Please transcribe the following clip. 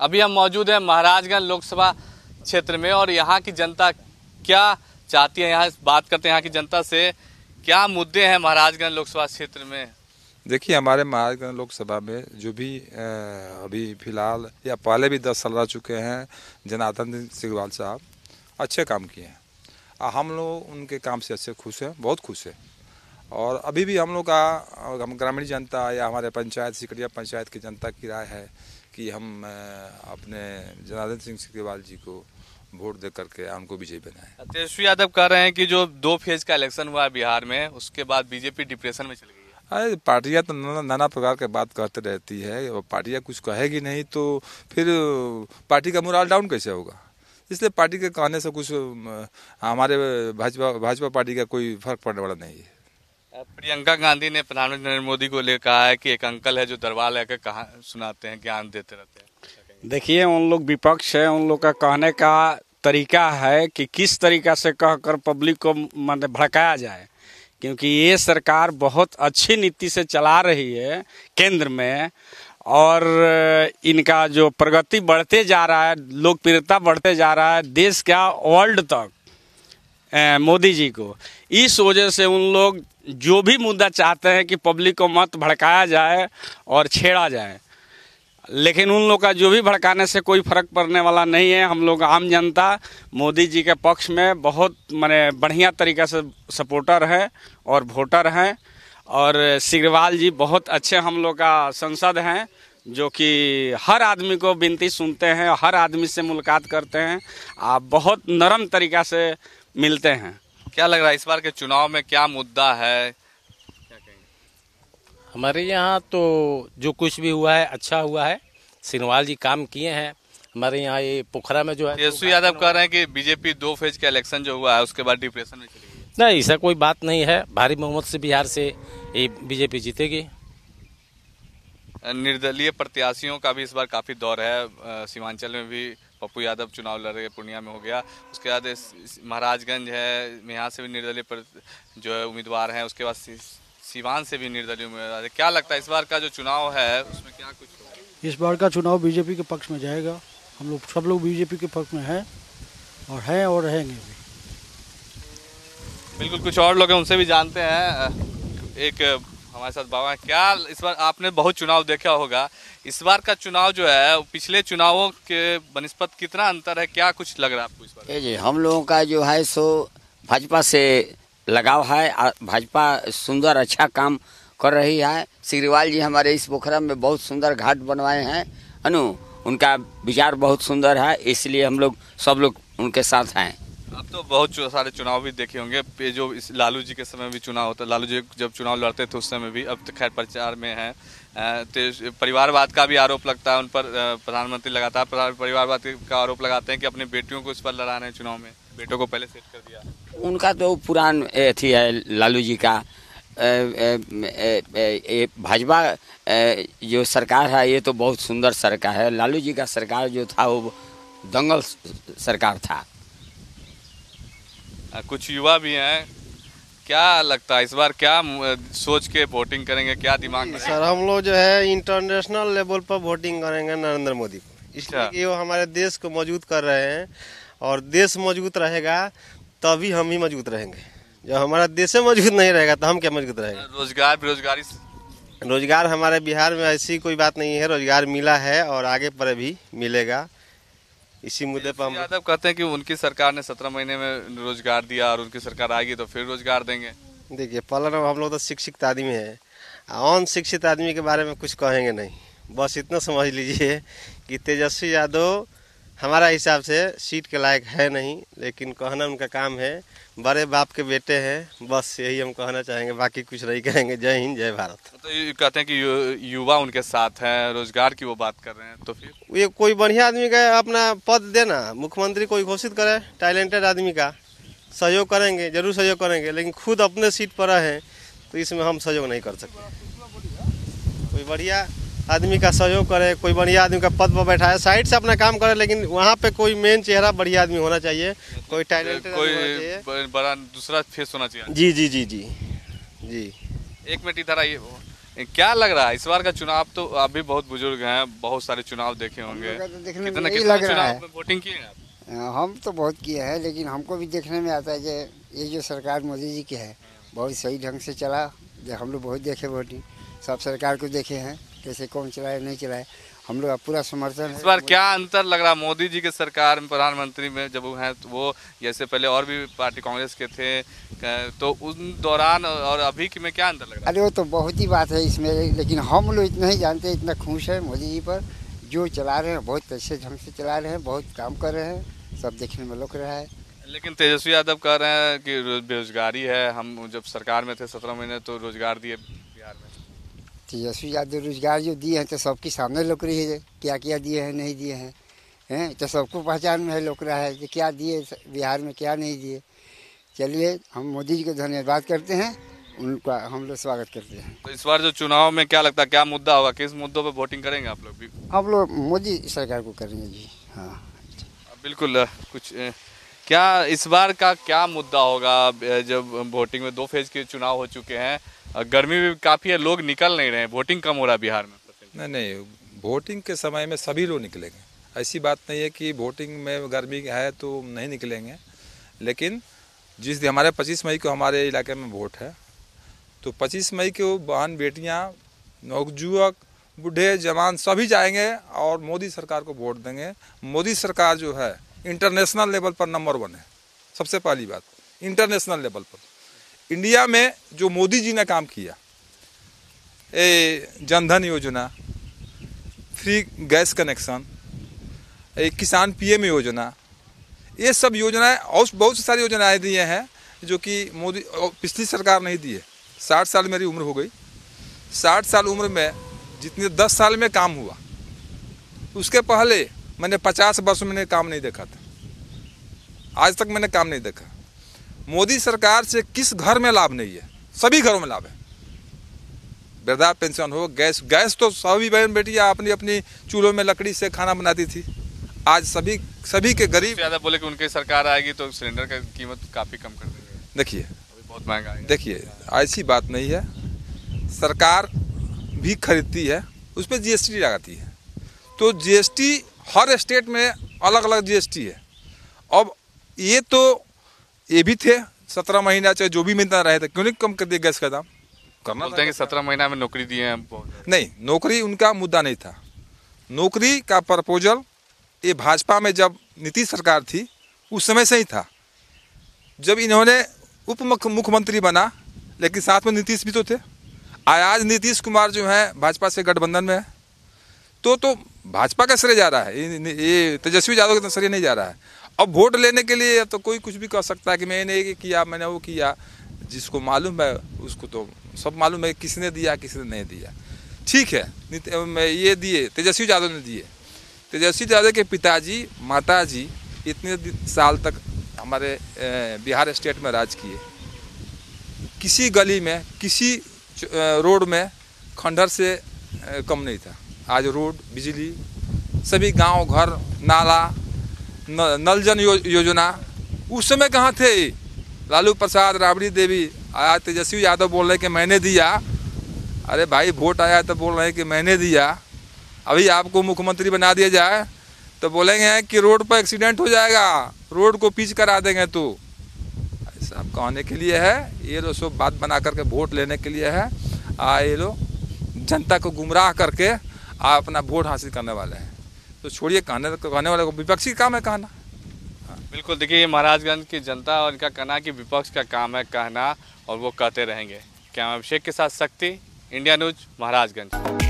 अभी हम मौजूद हैं महाराजगंज लोकसभा क्षेत्र में और यहाँ की जनता क्या चाहती है, यहाँ बात करते हैं यहाँ की जनता से। क्या मुद्दे हैं महाराजगंज लोकसभा क्षेत्र में? देखिए, हमारे महाराजगंज लोकसभा में जो भी अभी फिलहाल या पहले भी 10 साल रह चुके हैं, जनार्दन सिग्रीवाल साहब अच्छे काम किए हैं। हम लोग उनके काम से अच्छे खुश हैं, बहुत खुश हैं। और अभी भी हम लोग का हम ग्रामीण जनता या हमारे पंचायत सिकरिया पंचायत की जनता की राय है कि हम अपने जनार्दन सिंह सिग्रीवाल जी को वोट दे करके उनको विजयी बनाएं। तेजस्वी यादव कह रहे हैं कि जो 2 फेज का इलेक्शन हुआ है बिहार में, उसके बाद बीजेपी डिप्रेशन में चली गई है। अरे पार्टियां तो नाना प्रकार के बात कहते रहती है, और पार्टियां कुछ कहेगी नहीं तो फिर पार्टी का मोरल डाउन कैसे होगा। इसलिए पार्टी के कहने से कुछ हमारे भाजपा पार्टी का कोई फर्क पड़ने वाला नहीं है। प्रियंका गांधी ने प्रधानमंत्री नरेंद्र मोदी को ले कहा है कि एक अंकल है जो दरबार लेकर कहा सुनाते हैं, ज्ञान देते रहते हैं। देखिए, उन लोग विपक्ष है, उन लोग का कहने का तरीका है कि किस तरीका से कहकर पब्लिक को मतलब भड़काया जाए, क्योंकि ये सरकार बहुत अच्छी नीति से चला रही है केंद्र में, और इनका जो प्रगति बढ़ते जा रहा है, लोकप्रियता बढ़ते जा रहा है देश क्या वर्ल्ड तक मोदी जी को। इस वजह से उन लोग जो भी मुद्दा चाहते हैं कि पब्लिक को मत भड़काया जाए और छेड़ा जाए, लेकिन उन लोग का जो भी भड़काने से कोई फर्क पड़ने वाला नहीं है। हम लोग आम जनता मोदी जी के पक्ष में बहुत माने बढ़िया तरीक़ा से सपोर्टर है और वोटर हैं, और सिग्रीवाल जी बहुत अच्छे हम लोग का सांसद हैं, जो कि हर आदमी को विनती सुनते हैं, हर आदमी से मुलाकात करते हैं, आप बहुत नरम तरीक़ा से मिलते हैं। क्या लग रहा है इस बार के चुनाव में क्या मुद्दा है? क्या कहेंगे? हमारे यहाँ तो जो कुछ भी हुआ है अच्छा हुआ है, सिग्रीवाल जी काम किए हैं। हमारे यहाँ ये पोखरा में जो है, तेजस्वी यादव कह रहे हैं कि बीजेपी 2 फेज का इलेक्शन जो हुआ है उसके बाद डिप्रेशन में चली गई। नहीं, ऐसा कोई बात नहीं है। भारी बहुमत से बिहार से ये बीजेपी जीतेगी। निर्दलीय प्रत्याशियों का भी इस बार काफी दौर है। सीमांचल में भी पप्पू यादव चुनाव लड़ रहे, पूर्णिया में हो गया, उसके बाद महाराजगंज है, यहाँ से भी निर्दलीय जो है उम्मीदवार हैं, उसके बाद सीवान से भी निर्दलीय उम्मीदवार है। क्या लगता है इस बार का जो चुनाव है उसमें क्या कुछ होगा? इस बार का चुनाव बीजेपी के पक्ष में जाएगा। हम लोग सब लोग बीजेपी के पक्ष में हैं और रहेंगे भी। बिल्कुल, कुछ और लोग हैं उनसे भी जानते हैं। एक हमारे साथ बाबा, क्या इस बार आपने बहुत चुनाव देखा होगा, इस बार का चुनाव जो है पिछले चुनावों के बनिस्पत कितना अंतर है, क्या कुछ लग रहा है आपको इस बार? जी, हम लोगों का जो है सो भाजपा से लगाव है। भाजपा सुंदर अच्छा काम कर रही है। सिग्रीवाल जी हमारे इस पोखरा में बहुत सुंदर घाट बनवाए हैं, उनका विचार बहुत सुंदर है, इसलिए हम लोग सब लोग उनके साथ हैं। अब तो बहुत सारे चुनाव भी देखे होंगे, जो इस लालू जी के समय भी चुनाव होता, लालू जी जब चुनाव लड़ते थे उस समय भी, अब तो खैर प्रचार में है। तो परिवारवाद का भी आरोप लगता है उन पर। प्रधानमंत्री लगातार परिवारवाद का आरोप लगाते हैं कि अपनी बेटियों को इस पर लड़ा रहे हैं चुनाव में, बेटों को पहले सेट कर दिया। उनका तो पुरान अथी है लालू जी का। भाजपा जो सरकार है ये तो बहुत सुंदर सरकार है। लालू जी का सरकार जो था वो दंगल सरकार था। कुछ युवा भी हैं, क्या लगता है इस बार क्या सोच के वोटिंग करेंगे, क्या दिमाग में? सर, हम लोग जो है इंटरनेशनल लेवल पर वोटिंग करेंगे नरेंद्र मोदी को, इसलिए कि वो हमारे देश को मजबूत कर रहे हैं, और देश मजबूत रहेगा तभी हम ही मजबूत रहेंगे। जब हमारा देश मजबूत नहीं रहेगा तो हम क्या मजबूत रहेंगे? रोजगार बेरोजगारी? रोजगार हमारे बिहार में ऐसी कोई बात नहीं है, रोजगार मिला है और आगे पर भी मिलेगा। इसी मुद्दे पर हम यादव कहते हैं कि उनकी सरकार ने 17 महीने में रोजगार दिया और उनकी सरकार आएगी तो फिर रोजगार देंगे। देखिए, पहला हम लोग तो शिक्षित आदमी हैं, अनशिक्षित आदमी के बारे में कुछ कहेंगे नहीं। बस इतना समझ लीजिए कि तेजस्वी यादव हमारा हिसाब से सीट के लायक है नहीं, लेकिन कहना उनका काम है, बड़े बाप के बेटे हैं, बस यही हम कहना चाहेंगे, बाकी कुछ नहीं कहेंगे। जय हिंद, जय भारत। तो ये कहते हैं कि युवा उनके साथ हैं, रोजगार की वो बात कर रहे हैं, तो फिर ये कोई बढ़िया आदमी का अपना पद देना, मुख्यमंत्री कोई घोषित करे, टैलेंटेड आदमी का सहयोग करेंगे, जरूर सहयोग करेंगे, लेकिन खुद अपने सीट पर रहे तो इसमें हम सहयोग नहीं कर सकते। कोई बढ़िया आदमी का सहयोग करे, कोई बढ़िया आदमी का पद पर बैठाए, साइड से अपना काम करे, लेकिन वहाँ पे कोई मेन चेहरा बढ़िया आदमी होना चाहिए, कोई टैलेंटेड कोई बड़ा दूसरा फेस होना चाहिए। जी जी जी जी जी। एक मिनट इधर आइए, क्या लग रहा है इस बार का चुनाव? तो आप भी बहुत बुजुर्ग हैं, बहुत सारे चुनाव देखे होंगे, तो देखने कितना में यही कितना लग रहा चुनाव है। में वोटिंग किए हैं आप? हम तो बहुत किए हैं, लेकिन हमको भी देखने में आता है कि ये जो सरकार मोदी जी की है बहुत सही ढंग से चला। जो हम लोग बहुत देखे वोटिंग, सब सरकार को देखे हैं कैसे कौन चलाए नहीं चलाए, हम लोग का पूरा समर्थन है। इस बार क्या अंतर लग रहा मोदी जी के सरकार में, प्रधानमंत्री में जब वो हैं तो वो, जैसे पहले और भी पार्टी कांग्रेस के थे, तो उन दौरान और अभी के में क्या अंतर लग रहा है? अरे वो तो बहुत ही बात है इसमें, लेकिन हम लोग इतना ही जानते हैं, इतना खुश है मोदी जी पर, जो चला रहे हैं बहुत अच्छे ढंग से चला रहे हैं, बहुत काम कर रहे हैं, सब देखने में लग रहा है। लेकिन तेजस्वी यादव कह रहे हैं कि बेरोजगारी है, हम जब सरकार में थे 17 महीने तो रोजगार दिए बिहार में। तेजस्वी यादव रोजगार जो दिए हैं तो सबके सामने लग रही है, क्या क्या दिए हैं नहीं दिए हैं तो सबको पहचान में है, लग रहा है कि क्या दिए बिहार में क्या नहीं दिए। चलिए हम मोदी जी को धन्यवाद करते हैं, उनका हम लोग स्वागत करते हैं। तो इस बार जो चुनाव में क्या लगता है क्या मुद्दा होगा, किस मुद्दों पे वोटिंग करेंगे आप लोग भी? हम लोग मोदी सरकार को करेंगे जी। हाँ बिल्कुल। कुछ क्या इस बार का क्या मुद्दा होगा? जब वोटिंग में 2 फेज के चुनाव हो चुके हैं, गर्मी भी काफ़ी है, लोग निकल नहीं रहे हैं, वोटिंग कम हो रहा है बिहार में। नहीं, वोटिंग के समय में सभी लोग निकलेंगे, ऐसी बात नहीं है कि वोटिंग में गर्मी है तो नहीं निकलेंगे। लेकिन जिस दिन हमारे 25 मई को हमारे इलाके में वोट है, तो 25 मई को बहन बेटियां, नौजुवक, बूढ़े जवान सभी जाएंगे और मोदी सरकार को वोट देंगे। मोदी सरकार जो है इंटरनेशनल लेवल पर नंबर 1 है। सबसे पहली बात, इंटरनेशनल लेवल पर इंडिया में जो मोदी जी ने काम किया, जनधन योजना, फ्री गैस कनेक्शन, किसान पीएम योजना, ये सब योजनाएं और बहुत सारी योजनाएं दिए हैं जो कि मोदी पिछली सरकार नहीं दी है। 60 साल मेरी उम्र हो गई, 60 साल उम्र में जितने 10 साल में काम हुआ, उसके पहले मैंने 50 वर्ष में काम नहीं देखा था। आज तक मैंने काम नहीं देखा। मोदी सरकार से किस घर में लाभ नहीं है? सभी घरों में लाभ है। वृद्धा पेंशन हो, गैस तो सभी बहन बेटियां अपनी अपनी चूल्हों में लकड़ी से खाना बनाती थी। आज सभी के गरीब ज़्यादा बोले कि उनकी सरकार आएगी तो सिलेंडर का कीमत काफ़ी कम कर देगी। देखिए बहुत महंगा है। देखिए ऐसी बात नहीं है, सरकार भी खरीदती है, उस पर जीएसटी लगाती है, तो जीएसटी हर स्टेट में अलग अलग जीएसटी है। अब ये भी थे 17 महीना चाहे जो भी महीना रहे थे, क्यों नहीं कम कर दिया गैस का दाम? करना बोलते हैं कि 17 महीना में नौकरी दिए हैं हमको। नहीं, नौकरी उनका मुद्दा नहीं था। नौकरी का प्रपोजल ये भाजपा में जब नीतीश सरकार थी उस समय से ही था, जब इन्होंने उप मुख्यमंत्री बना, लेकिन साथ में नीतीश भी तो थे। आज नीतीश कुमार जो है भाजपा से गठबंधन में है, तो भाजपा का श्रेय जा रहा है, ये तेजस्वी यादव का श्रेय नहीं जा रहा है। अब वोट लेने के लिए तो कोई कुछ भी कह सकता है कि मैंने ये किया, मैंने वो किया। जिसको मालूम है उसको तो सब मालूम है किसने दिया किसने नहीं दिया। ठीक है, ये दिए, तेजस्वी यादव ने दिए। तेजस्वी यादव के पिताजी माताजी इतने साल तक हमारे बिहार स्टेट में राज किए। किसी गली में, किसी रोड में खंडहर से कम नहीं था। आज रोड, बिजली, सभी गांव घर, नाला, नल जन योजना उस समय कहाँ थे? लालू प्रसाद, राबड़ी देवी। आज तेजस्वी यादव बोल रहे हैं कि मैंने दिया। अरे भाई, वोट आया तो बोल रहे हैं कि मैंने दिया। अभी आपको मुख्यमंत्री बना दिया जाए तो बोलेंगे कि रोड पर एक्सीडेंट हो जाएगा, रोड को पिच करा देंगे। तो ऐसा कहने के लिए है, ये लोग सब बात बना करके वोट लेने के लिए है। ये लोग जनता को गुमराह करके अपना वोट हासिल करने वाले हैं। तो छोड़िए, कहने वाले को विपक्षी काम है कहना। बिल्कुल, देखिए महाराजगंज की जनता और इनका कहना कि विपक्ष का काम है कहना, और वो कहते रहेंगे। क्या अभिषेक के साथ शक्ति, इंडिया न्यूज, महाराजगंज।